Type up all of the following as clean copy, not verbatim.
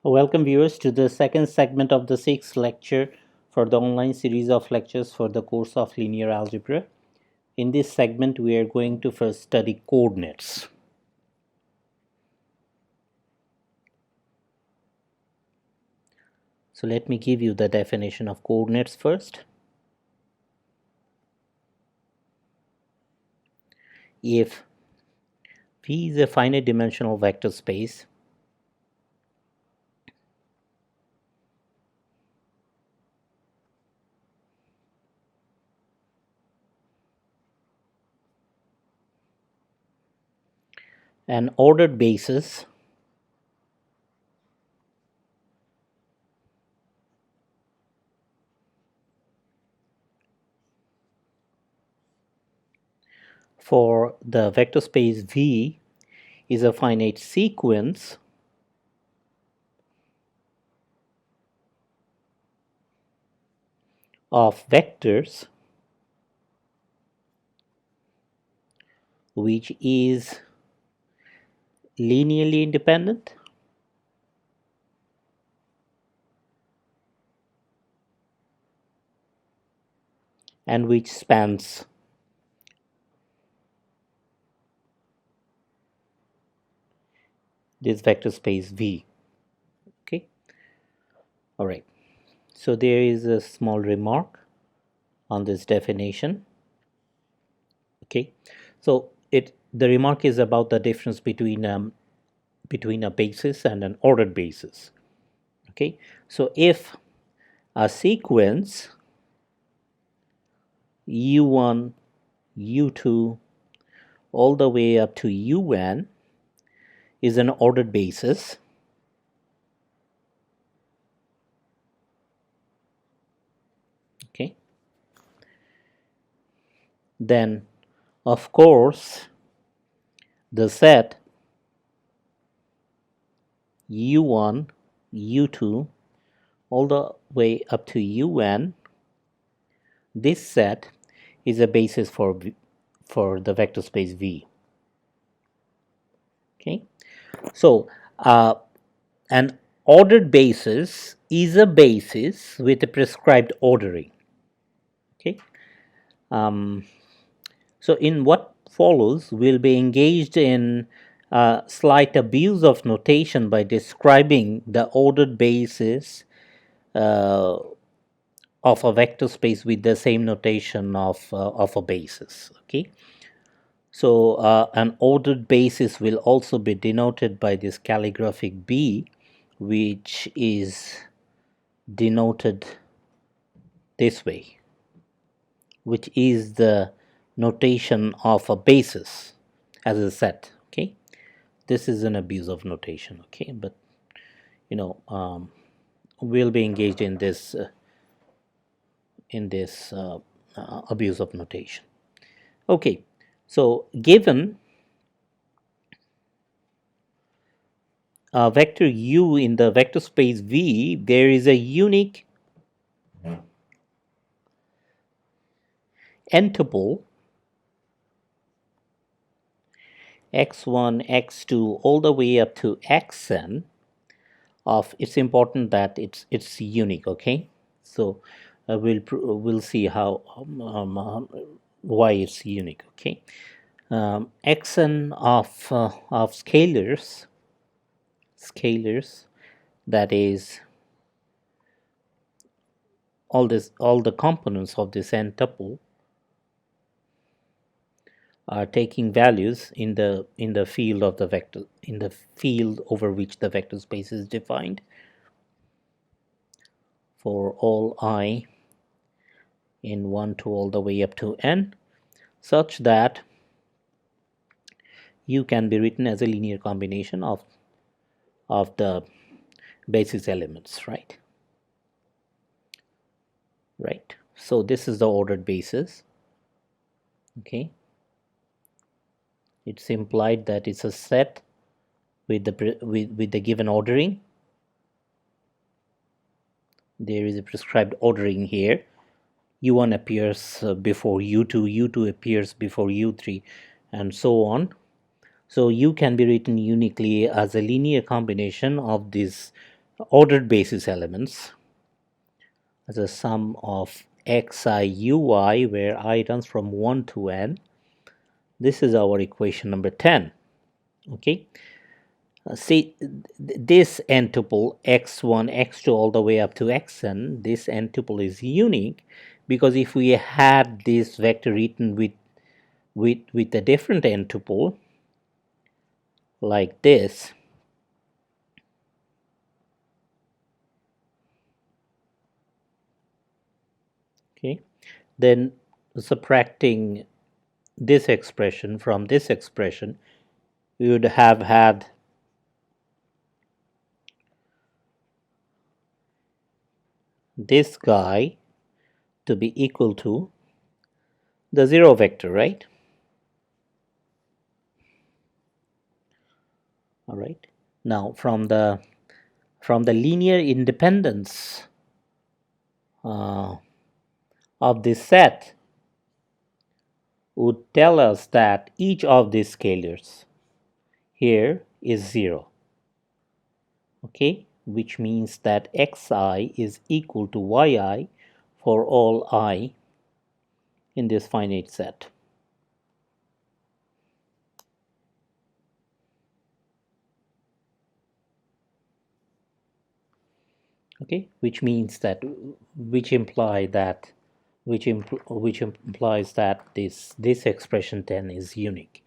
Welcome viewers to the second segment of the sixth lecture for the online series of lectures for the course of linear algebra. In this segment we are going to first study coordinates. So let me give you the definition of coordinates first. If V is a finite dimensional vector space, an ordered basis for the vector space V is a finite sequence of vectors which is linearly independent and which spans this vector space V. Okay, all right. So there is a small remark on this definition. Okay, so the remark is about the difference between a basis and an ordered basis. Okay, so if a sequence u1, u2, all the way up to un is an ordered basis, okay, then of course the set u1, u2, all the way up to un, this set is a basis for the vector space V. Okay, so an ordered basis is a basis with a prescribed ordering. Okay, so in what follows, we'll be engaged in slight abuse of notation by describing the ordered basis of a vector space with the same notation of a basis. Okay, so an ordered basis will also be denoted by this calligraphic B, which is denoted this way, which is the notation of a basis as a set. Okay, this is an abuse of notation. Okay, but we'll be engaged in this abuse of notation. Okay, so given a vector u in the vector space V, there is a unique n-tuple x1, x2, all the way up to xn of, it's important that it's unique. Okay, so we'll see how why it's unique. Okay, xn of scalars, that is all the components of this n-tuple are taking values in the field of the vector, in the field over which the vector space is defined for all I in 1 to all the way up to n, such that U can be written as a linear combination of the basis elements, right? So this is the ordered basis. Okay, it's implied that it's a set with the given ordering. There is a prescribed ordering here. U1 appears before U2, U2 appears before U3, and so on. So U can be written uniquely as a linear combination of these ordered basis elements as a sum of xi ui, where I runs from 1 to n. This is our equation number 10. Okay. See, this n tuple x1, x2 all the way up to xn, this n tuple is unique, because if we had this vector written with a different n tuple like this, okay, then subtracting this expression from this expression, we would have had this guy to be equal to the zero vector, right? All right. Now from the linear independence of this set would tell us that each of these scalars here is 0. Okay, which means that xi is equal to yi for all I in this finite set. Okay, which means that, which implies that this expression 10 is unique.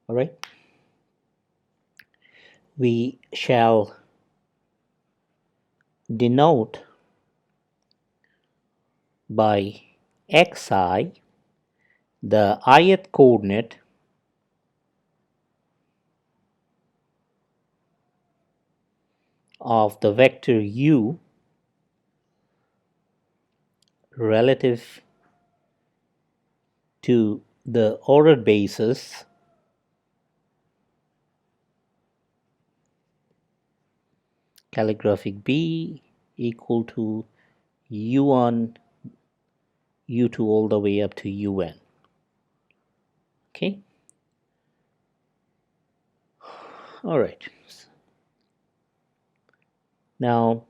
All right, we shall denote by xi the ith coordinate of the vector u relative to the ordered basis calligraphic B equal to u1, u2 all the way up to un. Okay. All right. Now,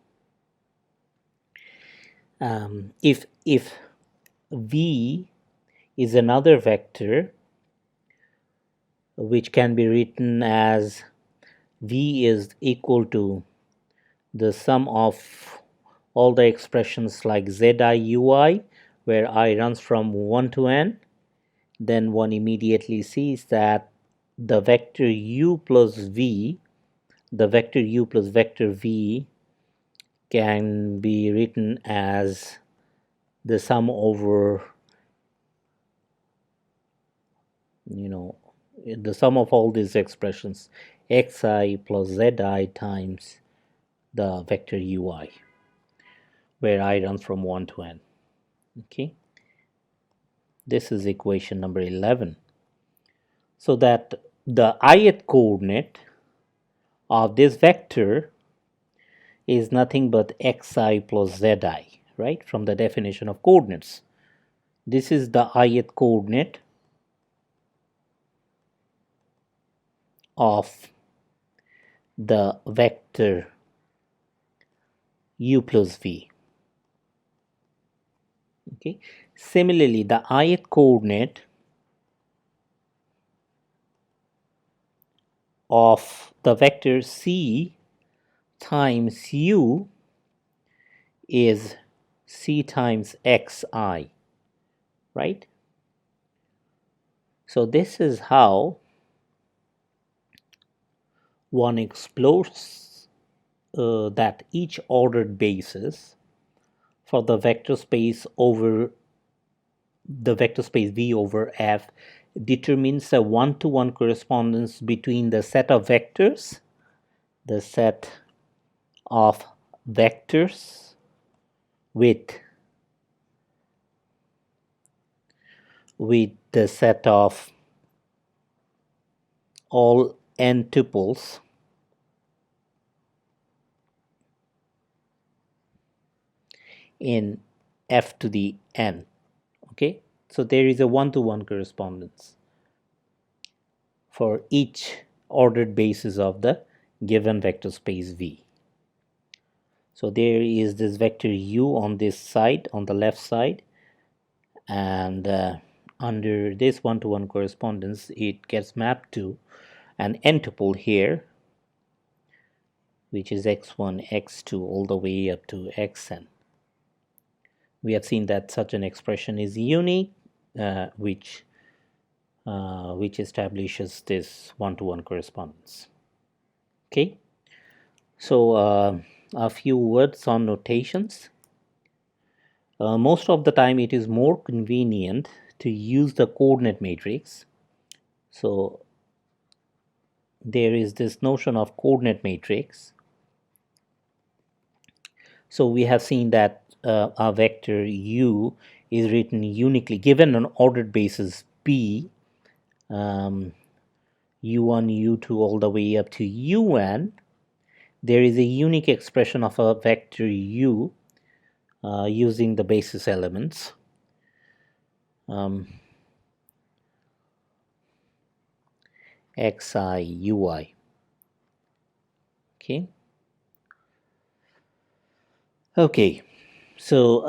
if v is another vector which can be written as v is equal to the sum of all the expressions like zi ui, where I runs from 1 to n, then one immediately sees that the vector u plus v, the vector u plus vector v, can be written as the sum over, the sum of all these expressions, xi plus zi times the vector ui, where I runs from 1 to n. Okay, this is equation number 11. So that the ith coordinate of this vector is nothing but xi plus zi, right, from the definition of coordinates. This is the ith coordinate of the vector u plus v. Okay. Similarly, the ith coordinate of the vector c times u is c times xi, right? So this is how one explores that each ordered basis for the vector space over the vector space V over F determines a one-to-one correspondence between the set of vectors, the set of vectors with the set of all n tuples in f to the n. Okay, so there is a one-to-one correspondence for each ordered basis of the given vector space V. So there is this vector u on this side, on the left side, and under this one-to-one correspondence it gets mapped to an n-tuple here, which is x1, x2 all the way up to xn. We have seen that such an expression is unique, which establishes this one-to-one correspondence. Okay, so a few words on notations. Most of the time it is more convenient to use the coordinate matrix. So there is this notion of coordinate matrix. So we have seen that a vector u is written uniquely given an ordered basis b, u1, u2 all the way up to un. There is a unique expression of a vector u using the basis elements. Xi, ui. Okay. Okay. So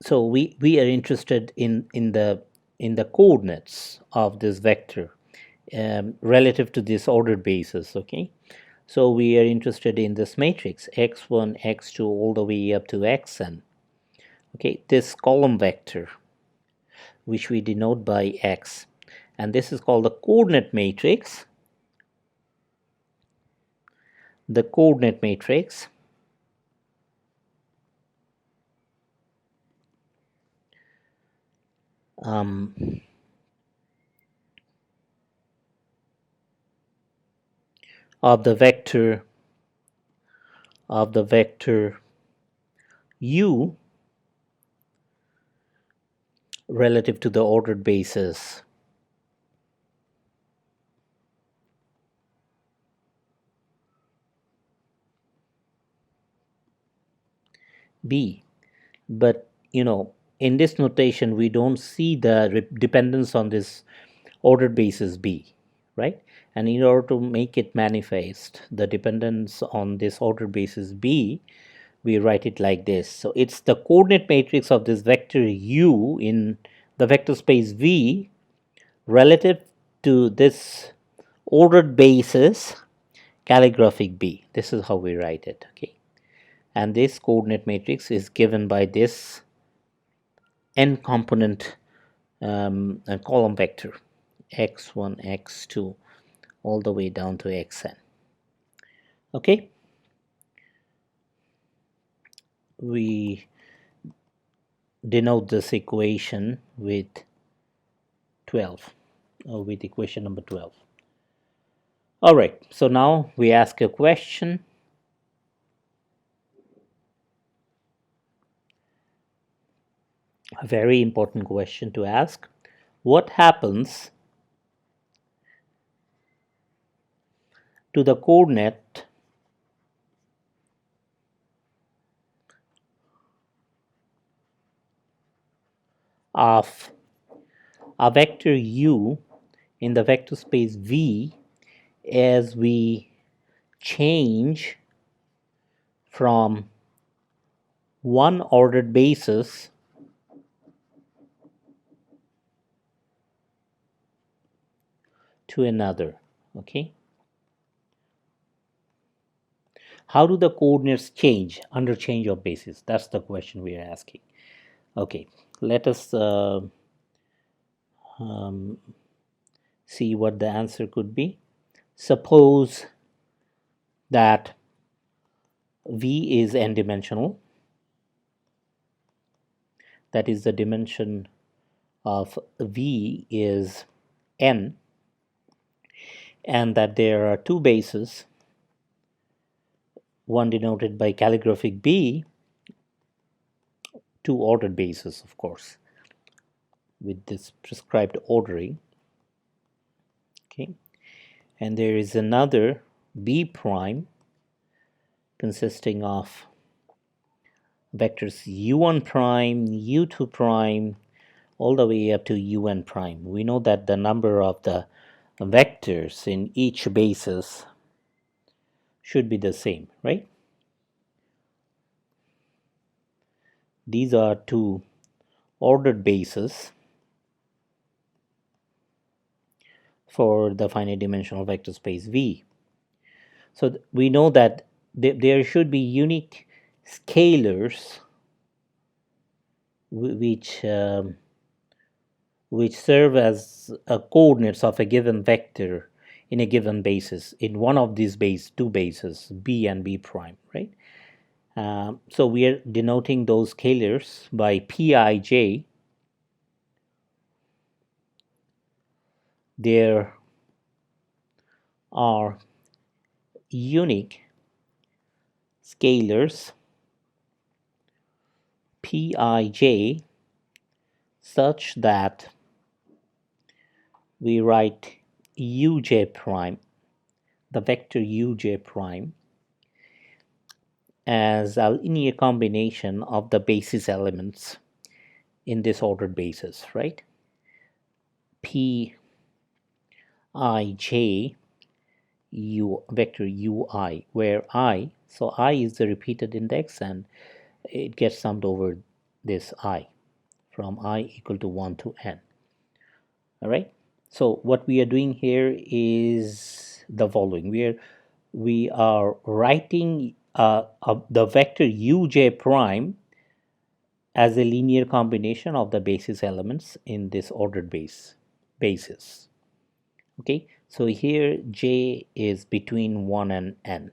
so we are interested in the coordinates of this vector relative to this ordered basis. Okay. So we are interested in this matrix x1, x2 all the way up to xn. Okay, this column vector, which we denote by x, and this is called the coordinate matrix. The coordinate matrix of the vector u relative to the ordered basis b. But in this notation we don't see the dependence on this ordered basis b, right? And in order to make it manifest the dependence on this ordered basis b, we write it like this. So it's the coordinate matrix of this vector u in the vector space v relative to this ordered basis calligraphic b. This is how we write it. Okay, and this coordinate matrix is given by this n component column vector x1, x2 all the way down to xn. Okay, we denote this equation with 12, with equation number 12. All right, so now we ask a question. A very important question to ask. What happens to the coordinate of a vector u in the vector space v as we change from one ordered basis to another? Okay, how do the coordinates change under change of basis? That's the question we are asking. Okay, let us see what the answer could be. Suppose that v is n dimensional, that is the dimension of v is n, and that there are two bases, one denoted by calligraphic b, two ordered bases of course with this prescribed ordering. Okay, and there is another b prime consisting of vectors u1 prime, u2 prime all the way up to un prime. We know that the number of the vectors in each basis should be the same, right? These are two ordered bases for the finite dimensional vector space V. So we know that there should be unique scalars which serve as coordinates of a given vector in a given basis, in one of these two bases, B and B prime, right? So we are denoting those scalars by Pij. There are unique scalars Pij such that we write Uj prime, the vector Uj prime, as a linear combination of the basis elements in this ordered basis, right? Pij u vector ui, where I, so I is the repeated index and it gets summed over this I from I equal to 1 to n. All right. So what we are doing here is the following. We are writing the vector uj prime as a linear combination of the basis elements in this ordered basis. Okay. So here j is between 1 and n.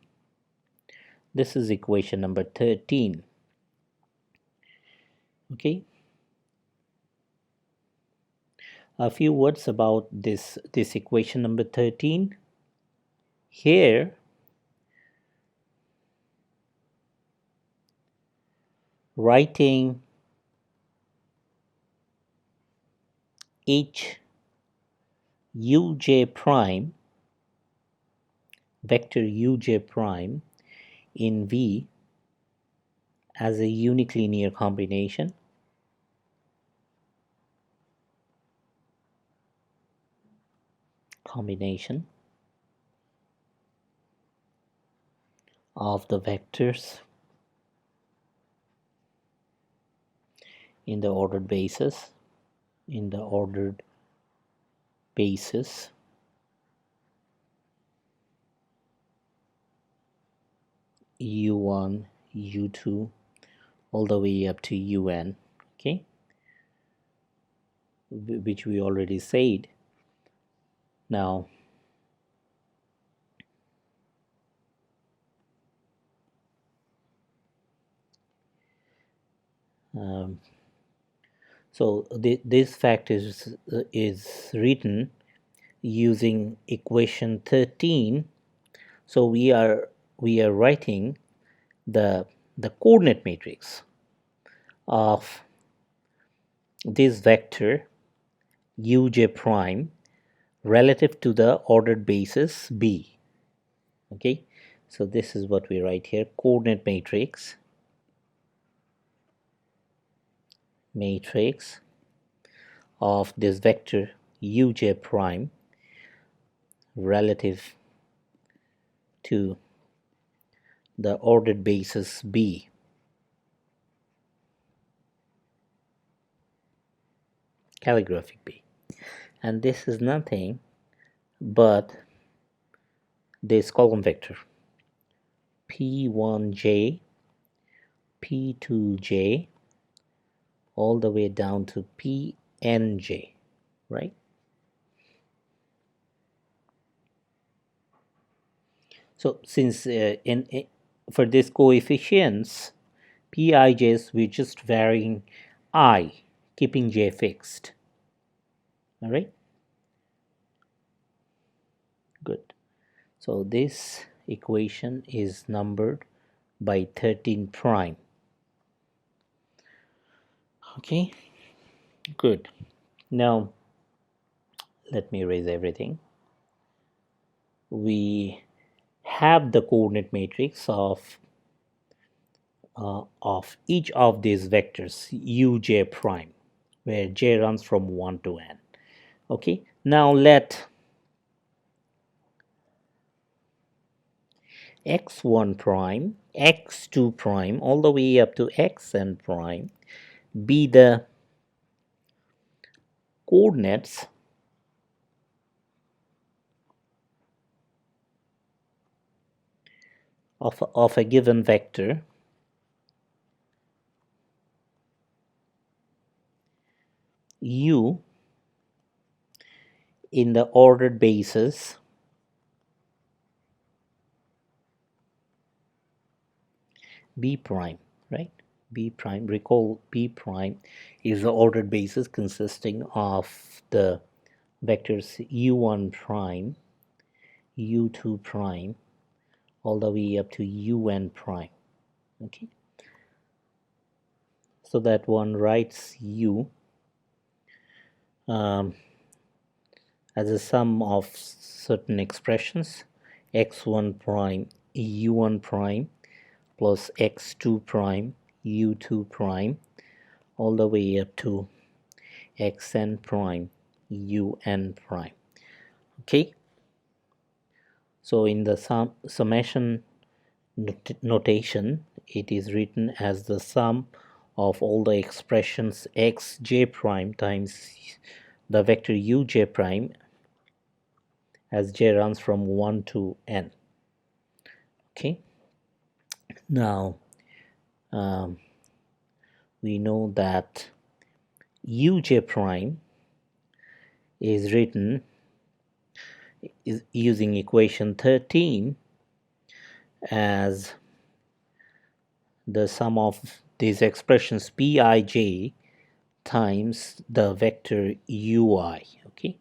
This is equation number 13. Okay. A few words about this equation number 13. Here writing h uj prime, vector uj prime in V as a unique linear combination of the vectors in the ordered basis u1 u2 all the way up to un, okay, which we already said. Now so this fact is written using equation 13. So we are writing the coordinate matrix of this vector uj prime relative to the ordered basis B. Okay, so this is what we write here: coordinate matrix of this vector uj prime relative to the ordered basis B. Calligraphic B. And this is nothing but this column vector P1j, P2j, all the way down to Pnj, right? So since for these coefficients Pij's, we're just varying I, keeping j fixed. All right, good. So this equation is numbered by 13 prime. Okay, good. Now let me erase everything. We have the coordinate matrix of each of these vectors uj prime, where j runs from 1 to n. Okay, now let x1 prime, x2 prime, all the way up to xn prime be the coordinates of a given vector u in the ordered basis b prime, right? B prime, recall B prime is the ordered basis consisting of the vectors u1 prime, u2 prime, all the way up to un prime. Okay, so that one writes u as a sum of certain expressions x1 prime u1 prime plus x2 prime u2 prime all the way up to xn prime un prime. Okay, so in the summation notation it is written as the sum of all the expressions xj prime times the vector uj prime as j runs from 1 to n. Okay, now we know that uj prime is written using equation 13 as the sum of these expressions pij times the vector ui. Okay,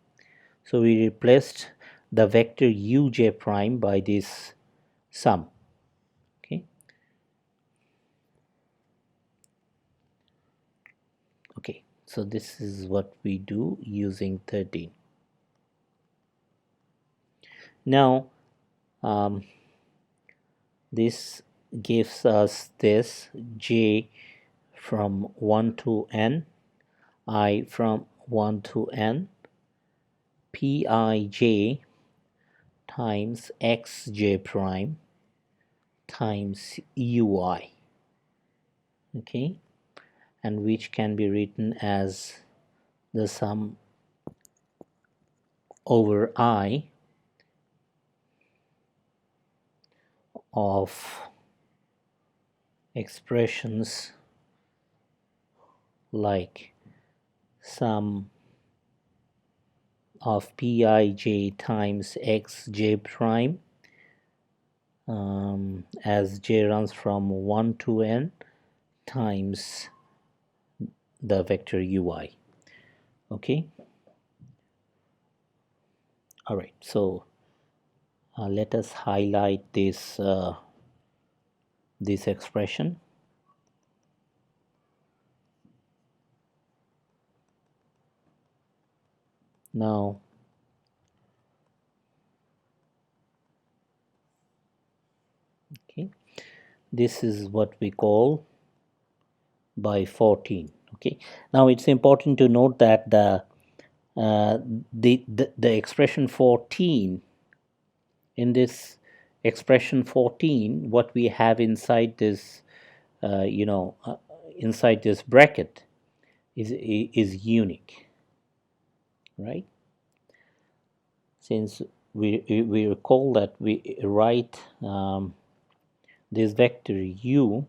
so we replaced the vector uj prime by this sum. Okay, okay, so this is what we do using 13. Now this gives us this j from 1 to n, I from 1 to n, pij times xj prime times ui. Okay, and which can be written as the sum over I of expressions like sum of pij times xj prime as j runs from 1 to n times the vector ui. Okay, all right, so let us highlight this this expression. Now okay, this is what we call by 14. Okay, now it's important to note that the expression 14, in this expression 14 what we have inside this inside this bracket is unique, right? Since we recall that we write this vector u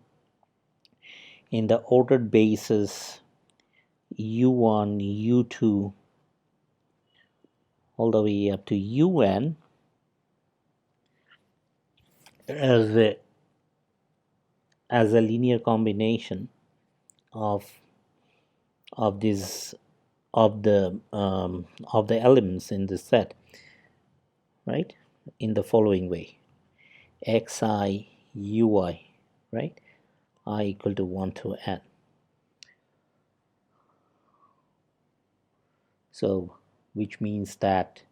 in the ordered basis u1 u2 all the way up to un as a linear combination of this of the elements in this set, right, in the following way: xi ui, right, I equal to 1 to n. So which means that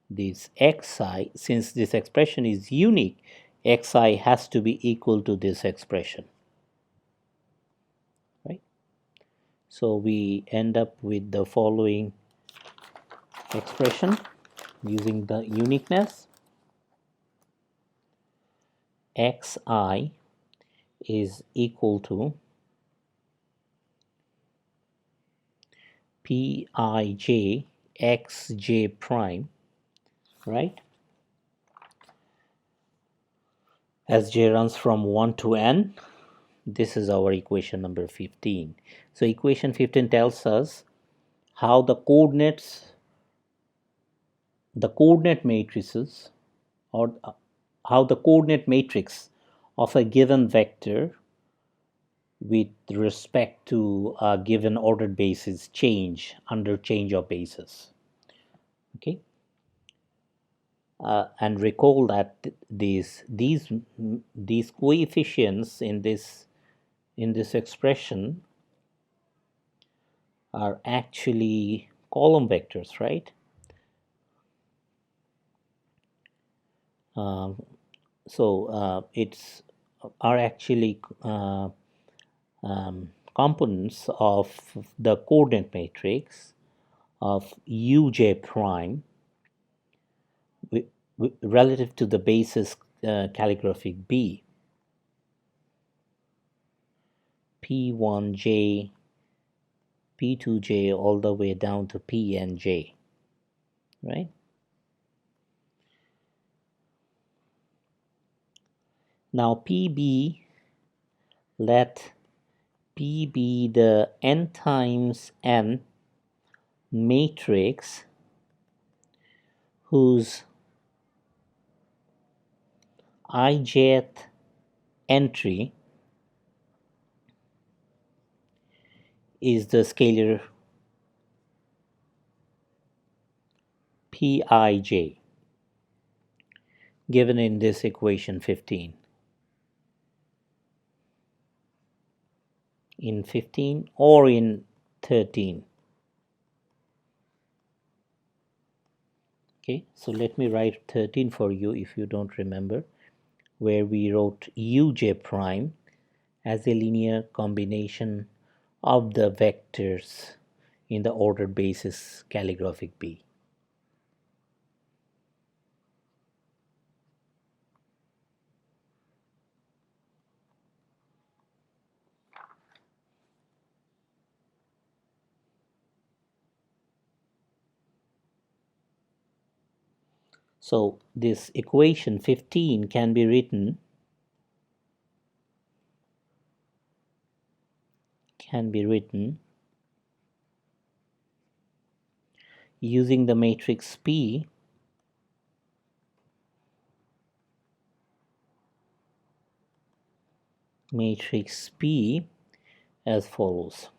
this xi, since this expression is unique, xi has to be equal to this expression, right? So we end up with the following expression using the uniqueness: xi is equal to pij xj prime, right? As j runs from 1 to n, this is our equation number 15. So equation 15 tells us how the coordinate matrices, or how the coordinate matrix of a given vector with respect to a given ordered basis change under change of basis. Okay, and recall that these coefficients in this expression are actually column vectors, right? It's are actually components of the coordinate matrix of uj prime relative to the basis calligraphic B, P1j, P2j, all the way down to P and J, right? Now PB, let P be the n times n matrix whose ijth entry is the scalar Pij, given in this equation 15. In 15 or in 13. Okay, so let me write 13 for you if you don't remember, where we wrote uj prime as a linear combination of the vectors in the ordered basis calligraphic B. So this equation 15 can be written using the matrix P as follows.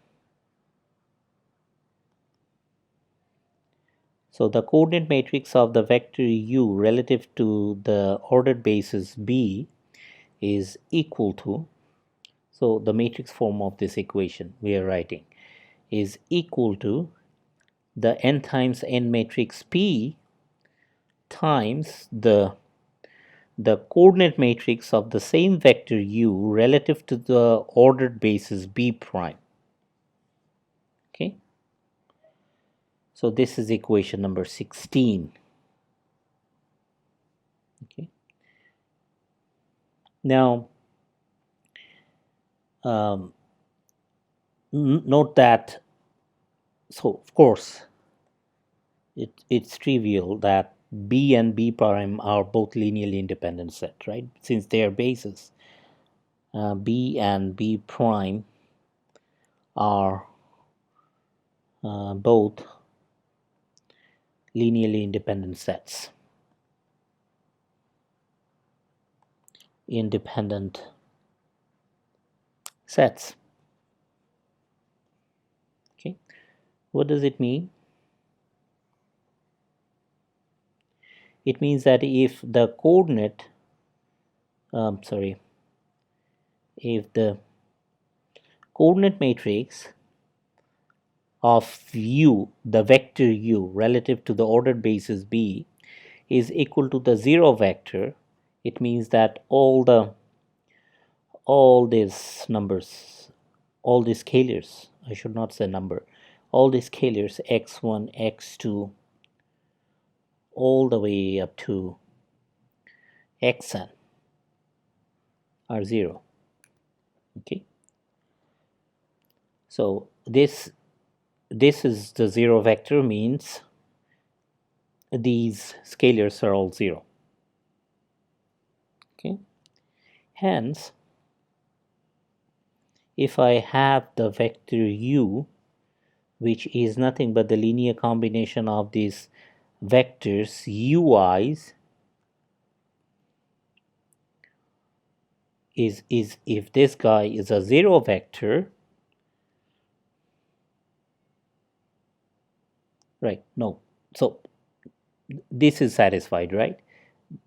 So the coordinate matrix of the vector u relative to the ordered basis B is equal to, so the matrix form of this equation we are writing is equal to the n times n matrix P times the coordinate matrix of the same vector u relative to the ordered basis B prime. Okay, so this is equation number 16. Okay, now note that, so of course it's trivial that B and B prime are both linearly independent set, right? Since they are bases, B and B prime are both linearly independent sets. Okay, what does it mean? It means that if the coordinate, if the coordinate matrix of u, the vector u relative to the ordered basis B is equal to the zero vector, it means that all these numbers, all these scalars, I should not say number, all these scalars x1, x2, all the way up to xn are 0. Okay, so this is the 0 vector, means these scalars are all 0. Okay, hence if I have the vector u, which is nothing but the linear combination of these vectors ui's, is if this guy is a 0 vector, right? No, so this is satisfied, right?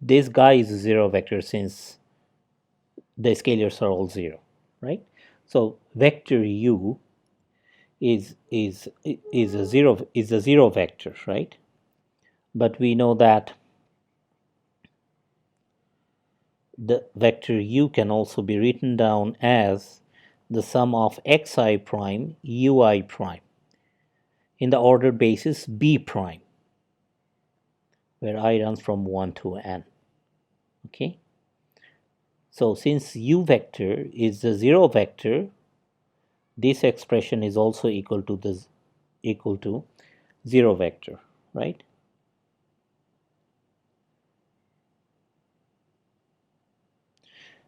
This guy is a 0 vector since the scalars are all 0, right? So vector u is a 0 vector, right? But we know that the vector u can also be written down as the sum of xi prime ui prime in the ordered basis b prime, where I runs from 1 to n. Okay, so since u vector is the 0 vector, this expression is also equal to 0 vector, right?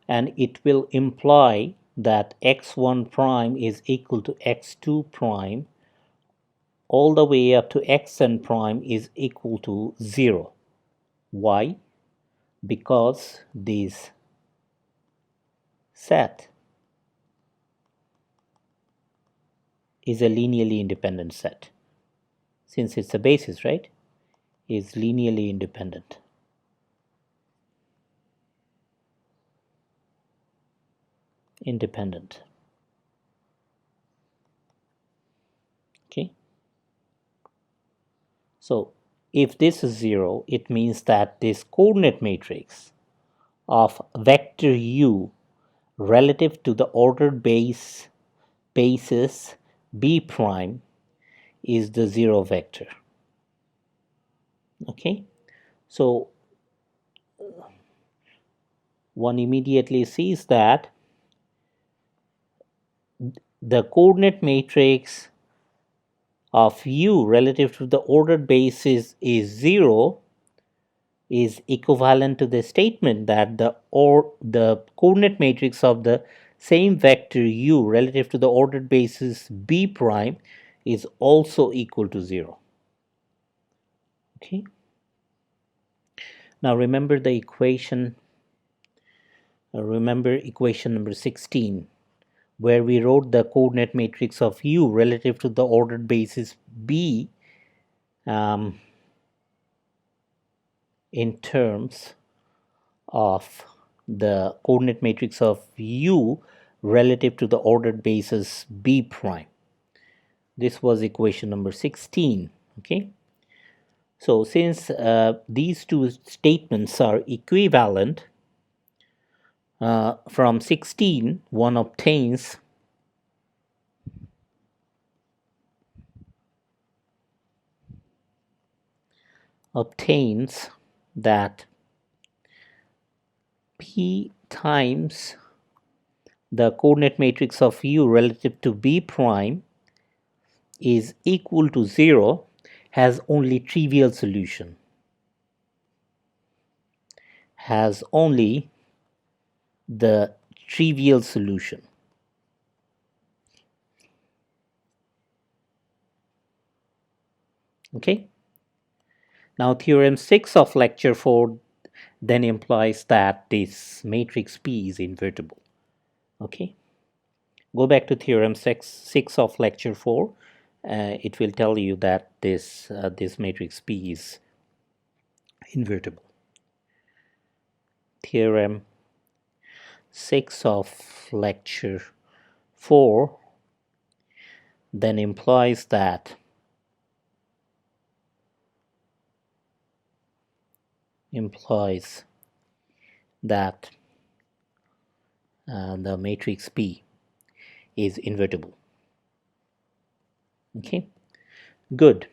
And it will imply that x1 prime is equal to x2 prime all the way up to xn prime is equal to 0. Why? Because this set is a linearly independent set. Since it's a basis, right? Is linearly independent. Okay, so if this is 0, it means that this coordinate matrix of vector u relative to the ordered basis b prime is the 0 vector. Okay, so one immediately sees that the coordinate matrix of u relative to the ordered basis is 0 is equivalent to the statement that the coordinate matrix of the same vector u relative to the ordered basis b prime is also equal to 0. Okay, now remember the equation, remember equation number 16, where we wrote the coordinate matrix of u relative to the ordered basis b in terms of the coordinate matrix of u relative to the ordered basis b prime. This was equation number 16. Okay, so since these two statements are equivalent, from 16 one obtains that p times the coordinate matrix of u relative to b prime is equal to 0 has only trivial solution, has only the trivial solution. Okay, now theorem 6 of lecture 4 then implies that this matrix P is invertible. Okay, go back to theorem 6 of lecture 4. It will tell you that this matrix P is invertible. Theorem 6 of lecture 4 then implies that the matrix P is invertible. Okay, good.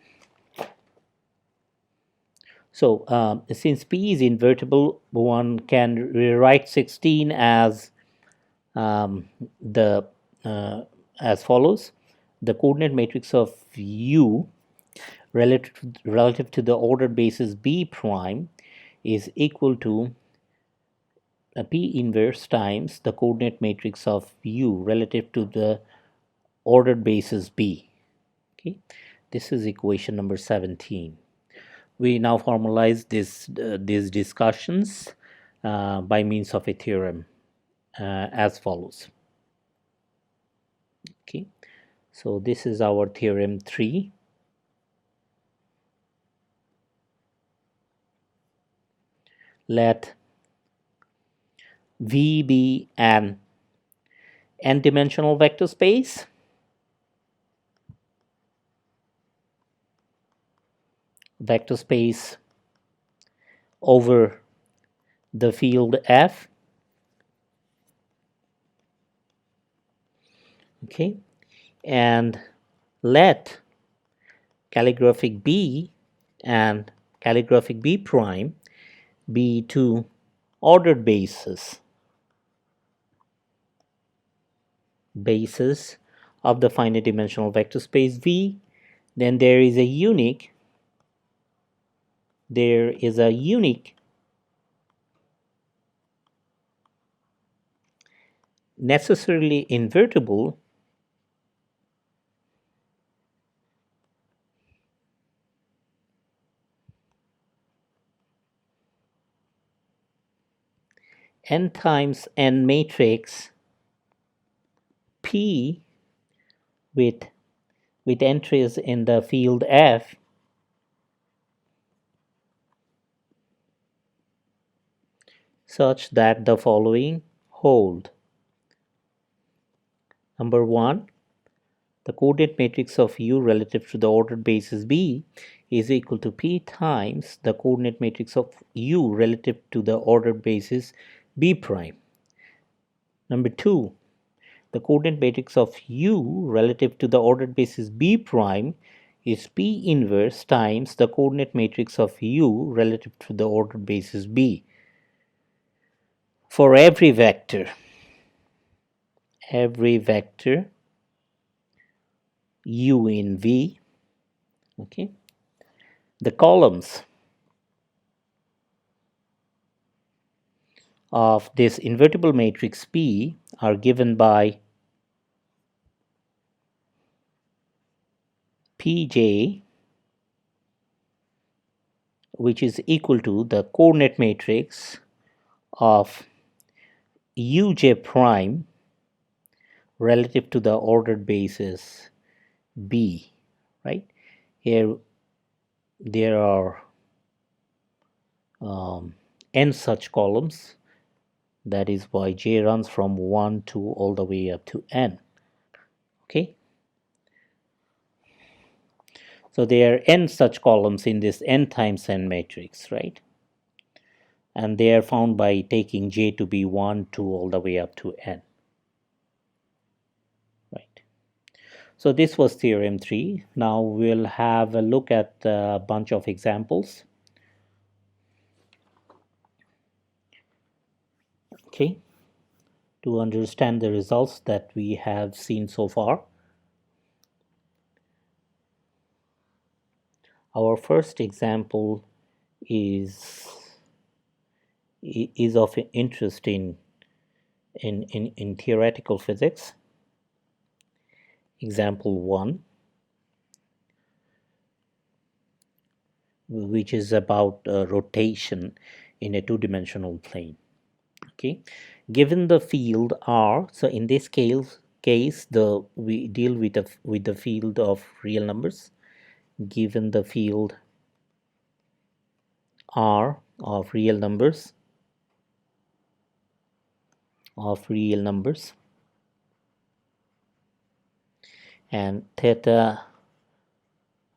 So since P is invertible, one can rewrite 16 as the as follows: the coordinate matrix of U relative to the ordered basis B prime is equal to P inverse times the coordinate matrix of U relative to the ordered basis B. Okay, this is equation number 17. We now formalize these discussions by means of a theorem as follows. Okay, so this is our theorem 3. Let V be an n-dimensional vector space over the field F. Okay, and let calligraphic B and calligraphic B prime be two ordered bases of the finite dimensional vector space V. Then there is a unique necessarily invertible n times n matrix P with entries in the field F such that the following hold. Number 1, the coordinate matrix of U relative to the ordered basis B is equal to P times the coordinate matrix of U relative to the ordered basis B prime. Number 2, the coordinate matrix of U relative to the ordered basis B prime is P inverse times the coordinate matrix of U relative to the ordered basis B for every vector U in V. Okay, the columns of this invertible matrix P are given by Pj, which is equal to the coordinate matrix of Uj prime relative to the ordered basis B, right? Here there are n such columns. That is why j runs from 1 to all the way up to n. Okay, so there are n such columns in this n times n matrix, right? And they are found by taking j to be 1, 2 all the way up to n, right? So this was theorem 3. Now we'll have a look at a bunch of examples. Okay, to understand the results that we have seen so far. Our first example is of interest in theoretical physics. Example 1, which is about rotation in a two-dimensional plane. Okay, given the field R, so in this case we deal with the field of real numbers. Given the field R of real numbers and theta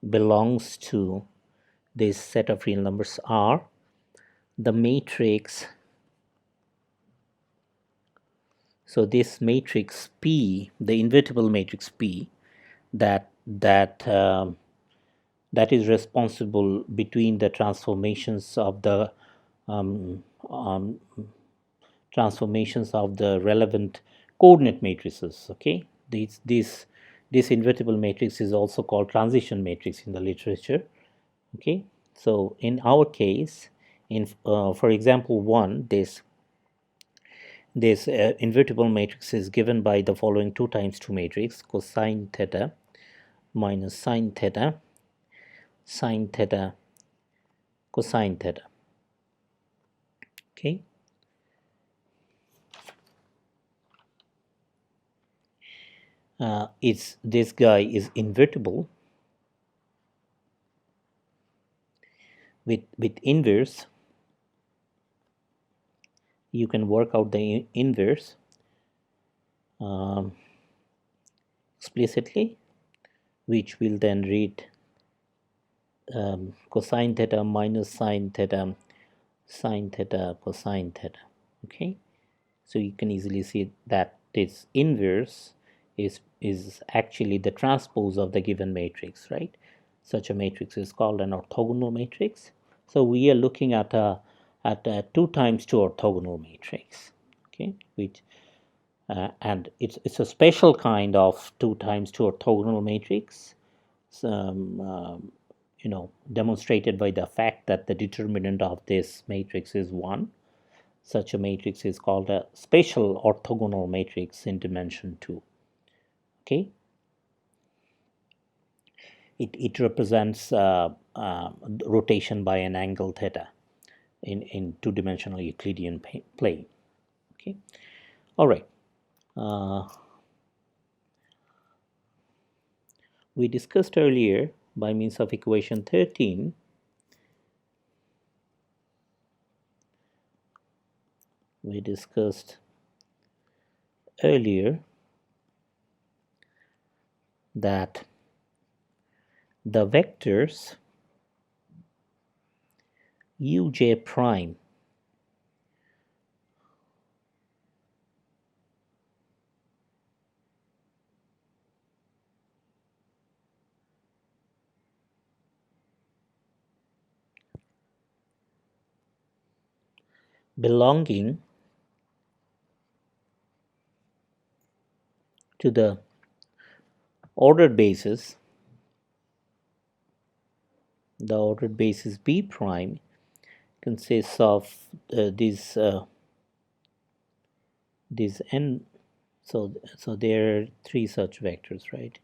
belongs to this set of real numbers R, the matrix, so this matrix P, the invertible matrix P, that is responsible between the transformations of the relevant coordinate matrices. Okay, this invertible matrix is also called transition matrix in the literature. Okay, so in our case, in for example 1, this invertible matrix is given by the following 2 times 2 matrix: cosine theta minus sine theta, sine theta, cosine theta. Okay, it's this guy is invertible with inverse. You can work out the inverse explicitly, which will then read cosine theta minus sine theta, sine theta, cosine theta. Okay, so you can easily see that this inverse is actually the transpose of the given matrix, right? Such a matrix is called an orthogonal matrix. So we are looking at a 2 times 2 orthogonal matrix. Okay, which and it's a special kind of 2 times 2 orthogonal matrix, demonstrated by the fact that the determinant of this matrix is 1. Such a matrix is called a special orthogonal matrix in dimension 2. Okay, it represents rotation by an angle theta in 2-dimensional Euclidean plane. Okay, all right. We discussed earlier by means of equation 13 we discussed earlier that the vectors uj prime belonging to the ordered basis, the ordered basis B prime consists of these n. So there are 3 such vectors, right?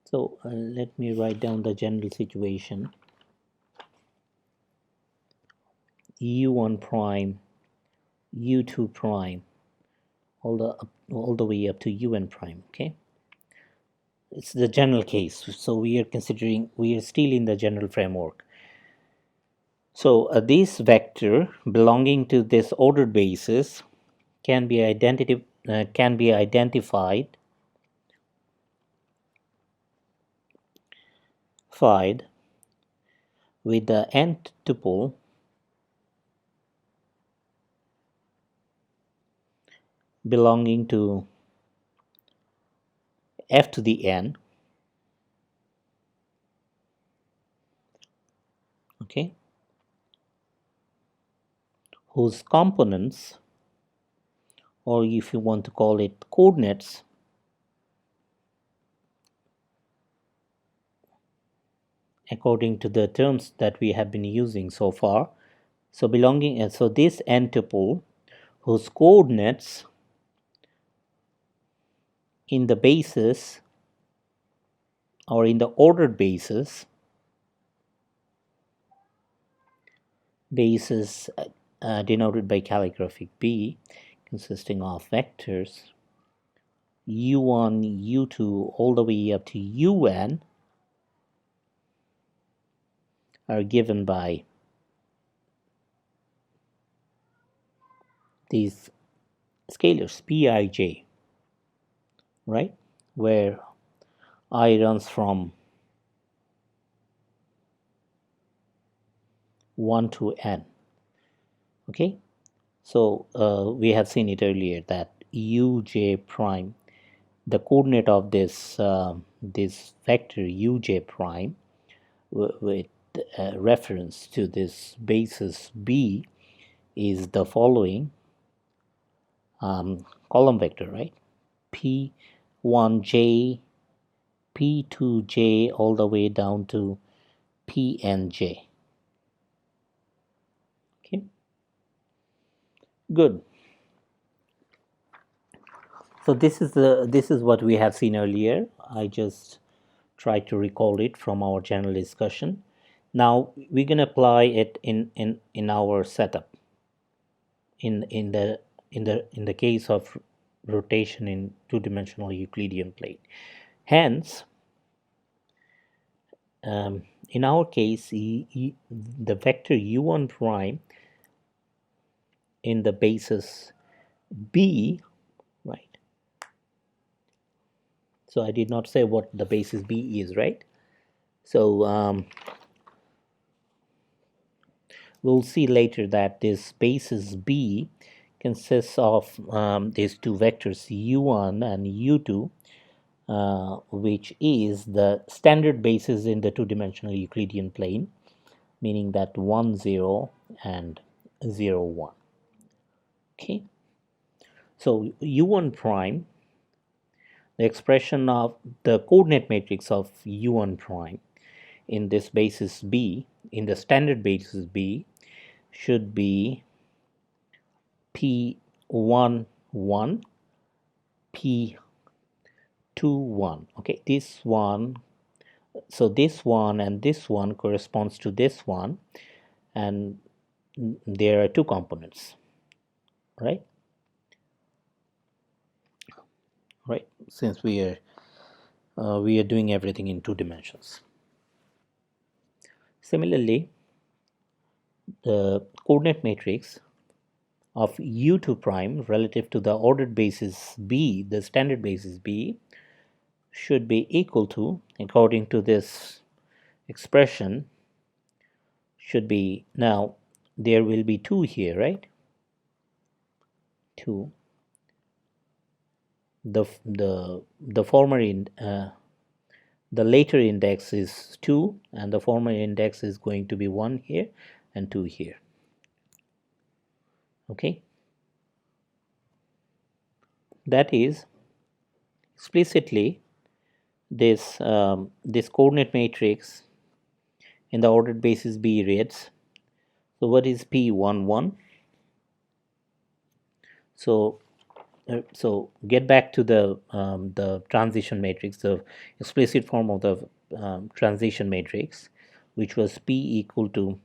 So let me write down the general situation. U1 prime, U2 prime, all the way up to UN prime. Okay, it's the general case. So we are still in the general framework. So this vector belonging to this ordered basis can be identified with the nth tuple belonging to f to the n. Okay, whose components, or if you want to call it coordinates, according to the terms that we have been using so far. So this n tuple whose coordinates in the basis or in the ordered basis denoted by calligraphic B, consisting of vectors u1, u2 all the way up to un, are given by these scalars Pij, right, where I runs from 1 to n. Okay, so we have seen it earlier that uj prime, the coordinate of this vector uj prime with reference to this basis B is the following column vector, right? P1j, P2j, all the way down to Pnj. Okay, good. So this is what we have seen earlier. I just try to recall it from our general discussion. Now we can apply it in our setup in the case of rotation in two-dimensional Euclidean plane. Hence, in our case, the vector u1 prime in the basis B, right? So I did not say what the basis B is, right? So we'll see later that this basis B consists of these two vectors u1 and u2, which is the standard basis in the two-dimensional Euclidean plane, meaning that 1, 0 and 0, 1. Okay, so u1 prime, the expression of the coordinate matrix of u1 prime in this basis B, in the standard basis B, should be P1, 1, P2, 1. Okay, this one, so this one and this one corresponds to this one, and there are two components, right? Right, since we are doing everything in two dimensions. Similarly, the coordinate matrix of u2 prime relative to the ordered basis B, the standard basis B, should be equal to, according to this expression, should be, now there will be 2 here, right? 2. The former in the later index is 2 and the former index is going to be 1 here and 2 here. Okay, that is explicitly this this coordinate matrix in the ordered basis B reads, so what is P11? So get back to the transition matrix, the explicit form of the transition matrix, which was P equal to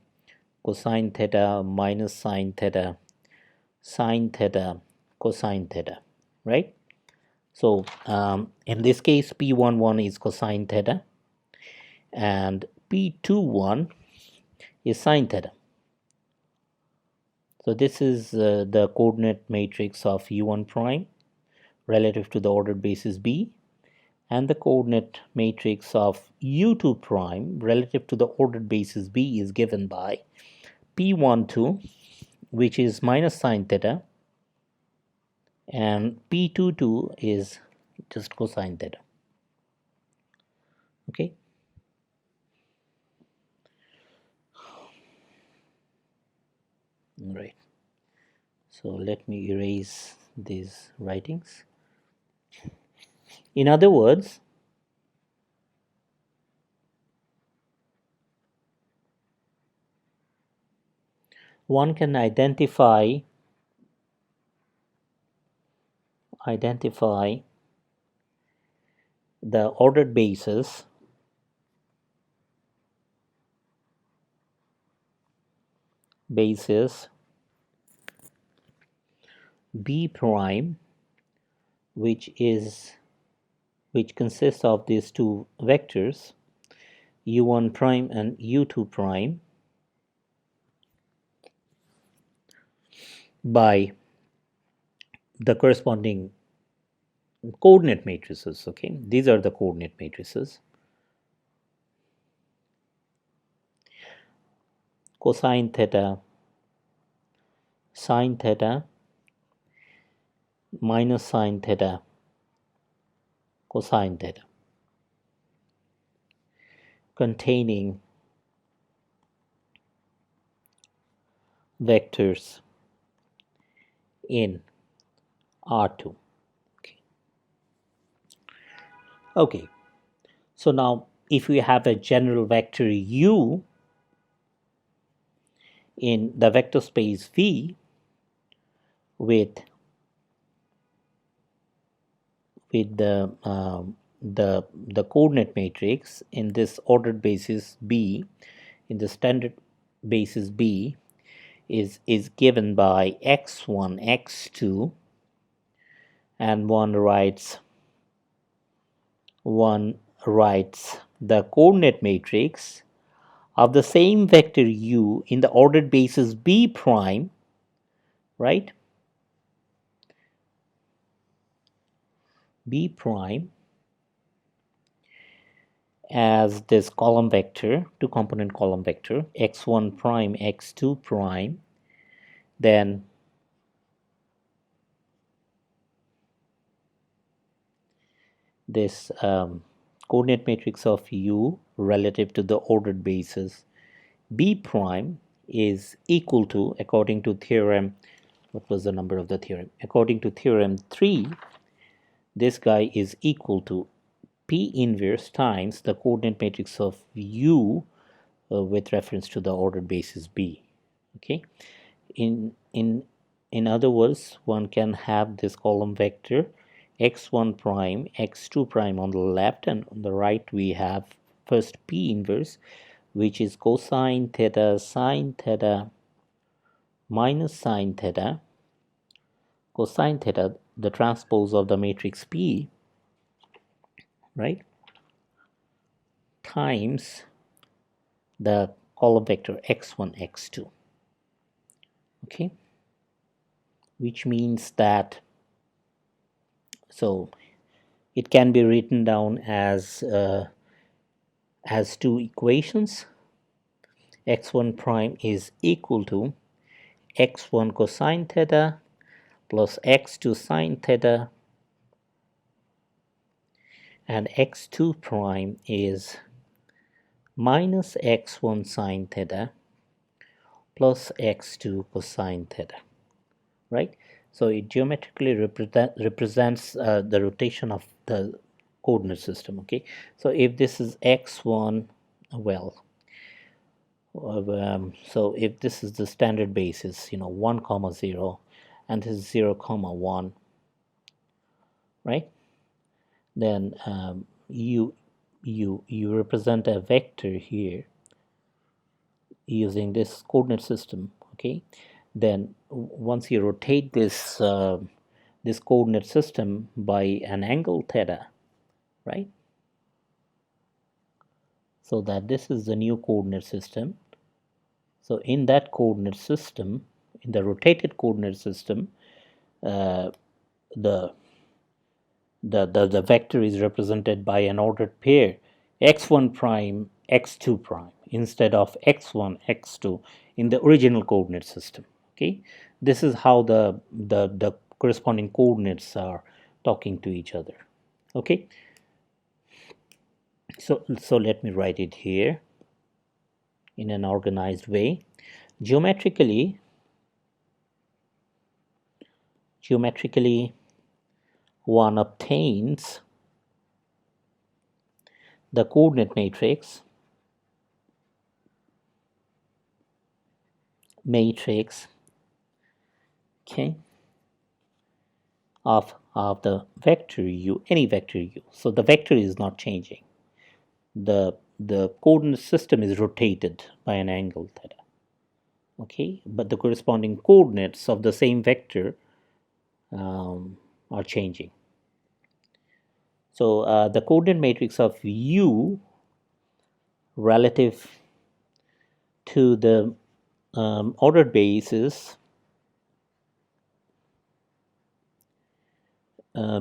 cosine theta minus sine theta, sine theta, cosine theta, right? So in this case, P11 is cosine theta and P21 is sine theta. So this is the coordinate matrix of u1 prime relative to the ordered basis B, and the coordinate matrix of u2 prime relative to the ordered basis B is given by P12, which is minus sine theta, and P22 is just cosine theta. Okay. All right. So let me erase these writings. In other words, one can identify the ordered basis B prime, which consists of these two vectors u1 prime and u2 prime, by the corresponding coordinate matrices. Okay, these are the coordinate matrices. Cosine theta, sine theta, minus sine theta, cosine theta, containing vectors in R2. Okay, so now if we have a general vector U in the vector space V with the coordinate matrix in this ordered basis B, in the standard basis B, is given by x1, x2, and one writes the coordinate matrix of the same vector U in the ordered basis B prime, right? B prime as this column vector, two component column vector, x1 prime, x2 prime, then this coordinate matrix of U relative to the ordered basis B prime is equal to, according to theorem, what was the number of the theorem? According to theorem 3, this guy is equal to P inverse times the coordinate matrix of U with reference to the ordered basis B. Okay, in other words, one can have this column vector x1 prime, x2 prime on the left, and on the right we have first P inverse, which is cosine theta, sine theta, minus sine theta, cosine theta, the transpose of the matrix P, right, times the column vector x1, x2. Okay, which means that, so it can be written down as two equations. X1 prime is equal to x1 cosine theta plus x2 sine theta, and x2 prime is minus x1 sine theta plus x2 cosine theta, right? So it geometrically represents the rotation of the coordinate system. Okay, so if this is x1, well, so if this is the standard basis, 1 comma 0, and this is 0 comma 1, right, then you represent a vector here using this coordinate system. Okay, then once you rotate this this coordinate system by an angle theta, right, so that this is the new coordinate system. So in that coordinate system, in the rotated coordinate system, the vector is represented by an ordered pair x1 prime, x2 prime, instead of x1, x2 in the original coordinate system. Okay, this is how the corresponding coordinates are talking to each other. Okay, so let me write it here in an organized way. Geometrically, one obtains the coordinate matrix okay, of the vector U, any vector U. So the vector is not changing. The coordinate system is rotated by an angle theta. Okay, but the corresponding coordinates of the same vector are changing. So the coordinate matrix of U relative to the ordered basis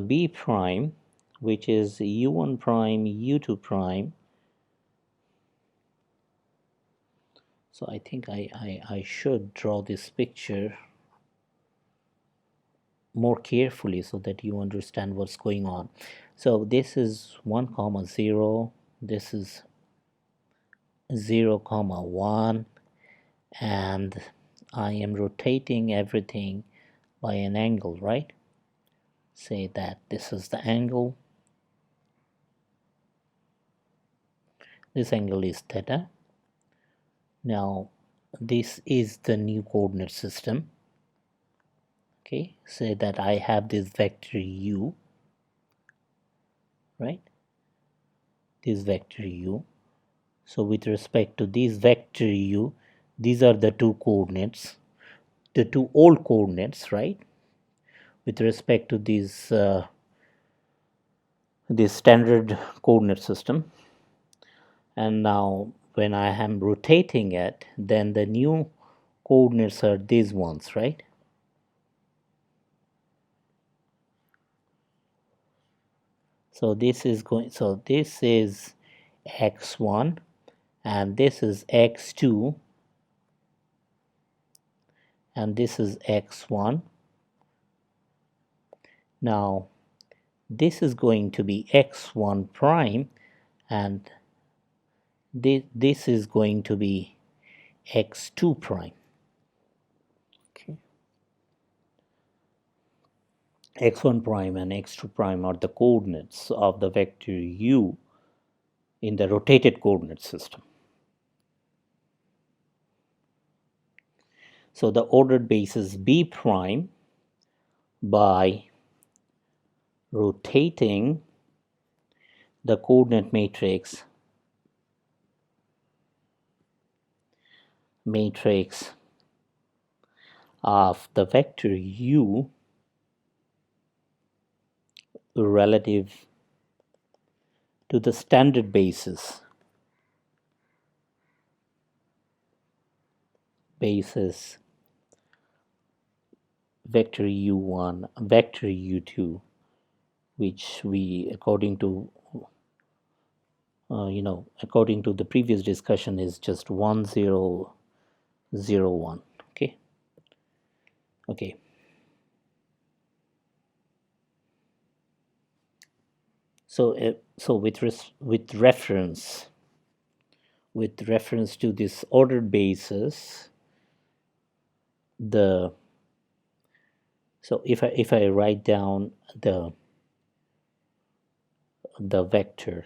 B prime, which is U1 prime, U2 prime. So I think I should draw this picture more carefully so that you understand what's going on. So this is 1 comma 0, this is 0 comma 1, and I am rotating everything by an angle, right? Say that this is the angle. This angle is theta. Now, this is the new coordinate system. Okay, say that I have this vector u, right? This vector u. So with respect to this vector u, these are the two coordinates, the two old coordinates, right? With respect to this standard coordinate system. And now when I am rotating it, then the new coordinates are these ones, right? So this is x1 and this is x2 and this is x1. Now this is going to be x1 prime and this is going to be x2 prime. Okay. x1 prime and x2 prime are the coordinates of the vector u in the rotated coordinate system. So the ordered base is b prime by rotating the coordinate matrix of the vector u relative to the standard basis vector u1 vector u2, which we according to according to the previous discussion is just 1001. Okay. So with reference to this ordered basis, if I write down the vector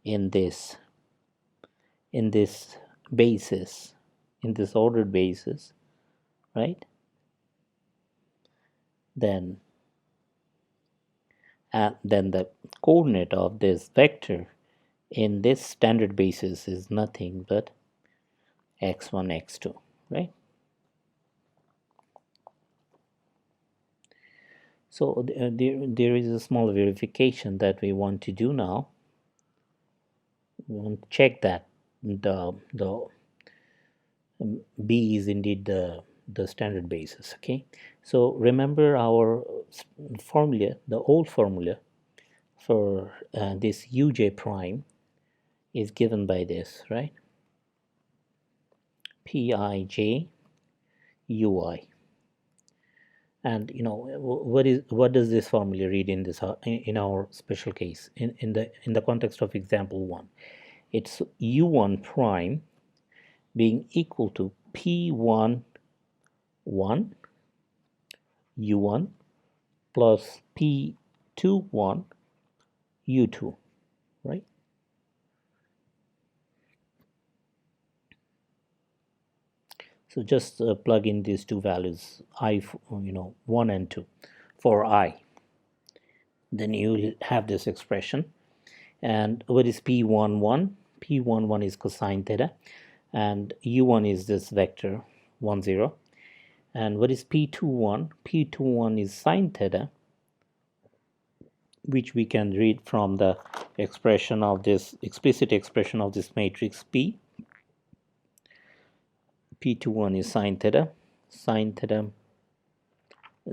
in this basis, in this ordered basis, right? Then the coordinate of this vector in this standard basis is nothing but x1, x2, right? So there is a small verification that we want to do now. We want to check that the B is indeed the standard basis. Okay, so remember our formula, the old formula for this uj prime is given by this, right? Pij ui. And what does this formula read in this in our special case in the context of example 1? It's u1 prime being equal to p1 1 u1 plus p2 1 u2, right? So just plug in these two values, 1 and 2 for I. Then you will have this expression. And what is p11? P11 is cosine theta, and u1 is this vector 1 0. And what is p21? P21 is sine theta, which we can read from the expression of this explicit expression of this matrix P. P21 is sine theta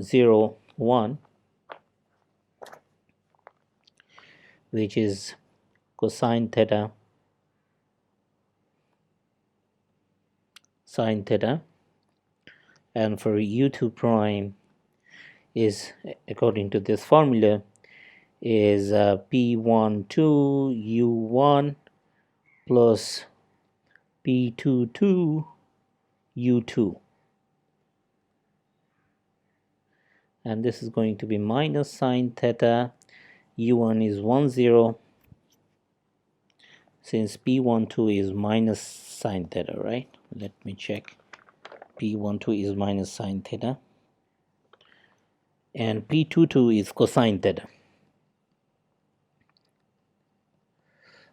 0 1, which is cosine theta sine theta, and for u2 prime is, according to this formula, is p12 u1 plus p22 u2, and this is going to be minus sine theta. u1 is 1 0, since p12 is minus sine theta, right? Let me check. p12 is minus sine theta, and p22 is cosine theta,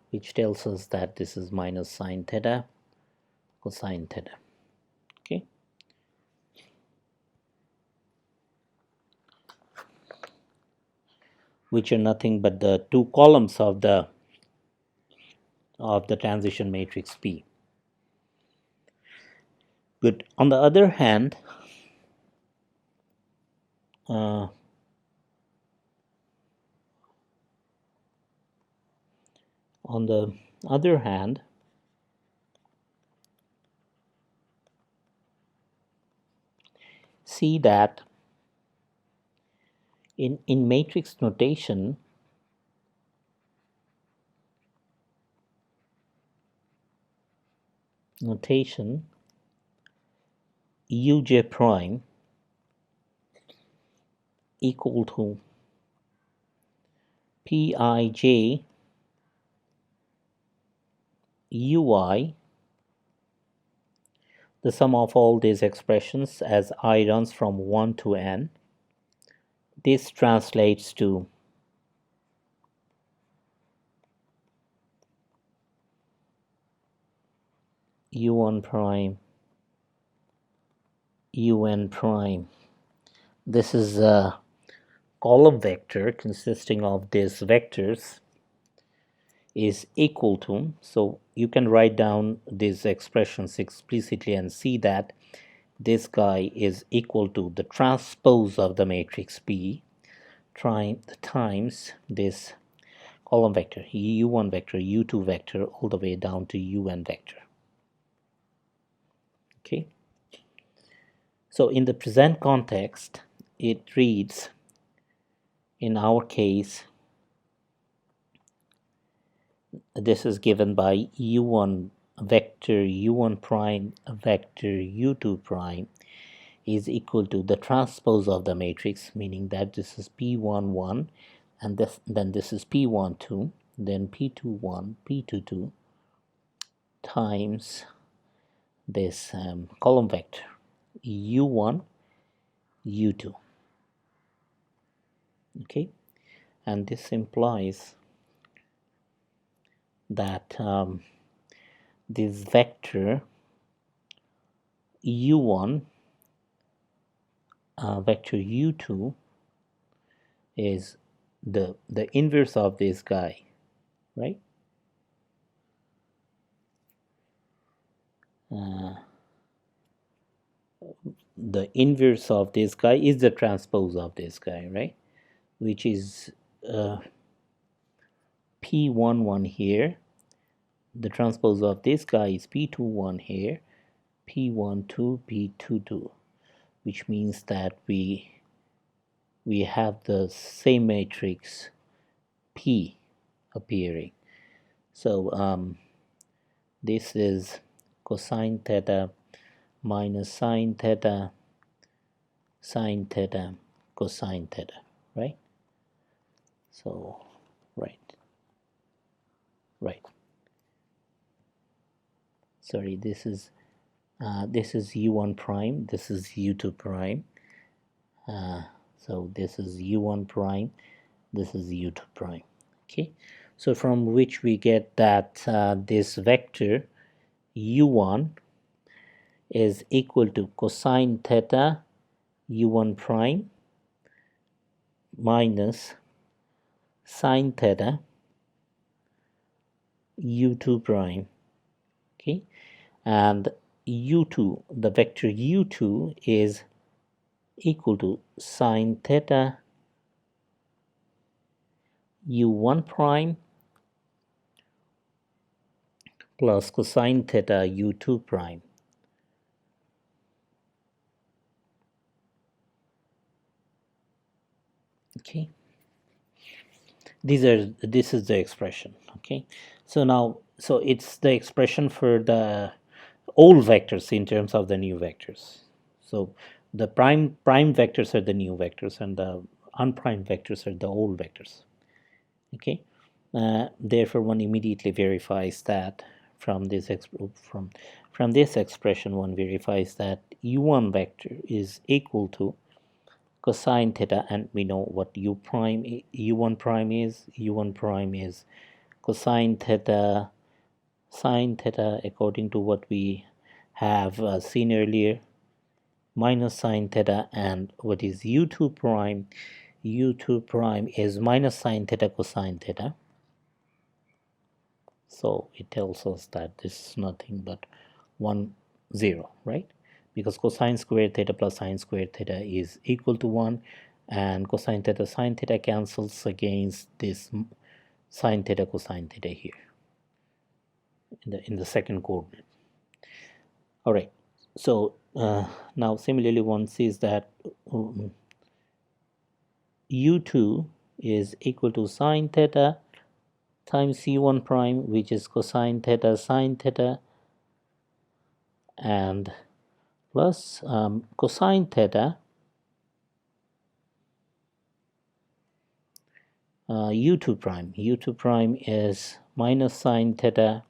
which tells us that this is minus sine theta, cosine theta. Okay. Which are nothing but the two columns of the transition matrix P. Good. On the other hand, on the other hand, see that in matrix notation, uj prime equal to pij ui, the sum of all these expressions as I runs from 1 to n. This translates to u1 prime, un prime. This is a column vector consisting of these vectors is equal to, so you can write down these expressions explicitly and see that this guy is equal to the transpose of the matrix P times this column vector, u1 vector, u2 vector, all the way down to un vector. Okay. So in the present context, it reads, in our case, this is given by u1 vector u1 prime vector u2 prime is equal to the transpose of the matrix, meaning that this is p11 and then this is p12, then p21, p22 times this column vector u1 u2. Okay, and this implies that this vector u1 vector u2 is the inverse of this guy, right? The inverse of this guy is the transpose of this guy, right? Which is p11 here. The transpose of this guy is p21 here, p12, p22, which means that we have the same matrix P appearing. So this is cosine theta minus sine theta, sine theta, cosine theta, right? So right. Sorry, this is u1 prime, this is u2 prime. So this is u1 prime, this is u2 prime. Okay, so from which we get that this vector u1 is equal to cosine theta u1 prime minus sine theta u2 prime. Okay, and u2, the vector u2 is equal to sine theta u1 prime plus cosine theta u2 prime. Okay, this is the expression. Okay, so now, so it's the expression for the old vectors in terms of the new vectors. So the prime vectors are the new vectors, and the unprimed vectors are the old vectors. Okay, therefore one immediately verifies that from this from this expression one verifies that u1 vector is equal to cosine theta, and we know what u1 prime is. U1 prime is cosine theta sine theta, according to what we have seen earlier, minus sine theta. And what is u2 prime? U2 prime is minus sine theta cosine theta. So it tells us that this is nothing but 1 0, right? Because cosine squared theta plus sine squared theta is equal to 1, and cosine theta sine theta cancels against this sine theta cosine theta here in the second coordinate. All right, so now similarly one sees that u2 is equal to sine theta times c1 prime, which is cosine theta sine theta, and plus cosine theta u2 prime. U2 prime is minus sine theta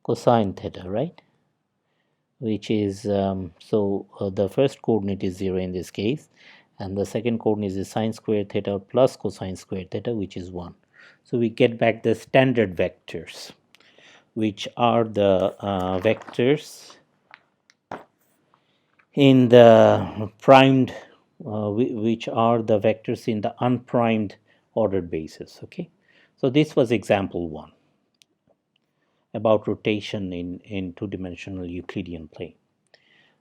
cosine theta, right? Which is the first coordinate is 0 in this case, and the second coordinate is sine squared theta plus cosine squared theta, which is 1. So we get back the standard vectors, which are the vectors in the primed, which are the vectors in the unprimed ordered basis. Okay, so this was example 1 about rotation in two-dimensional Euclidean plane.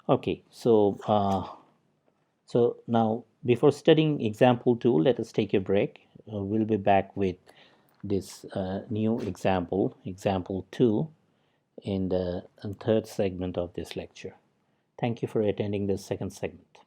Okay, so so now before studying example 2, let us take a break. We'll be back with this new example 2, in the third segment of this lecture. Thank you for attending this second segment.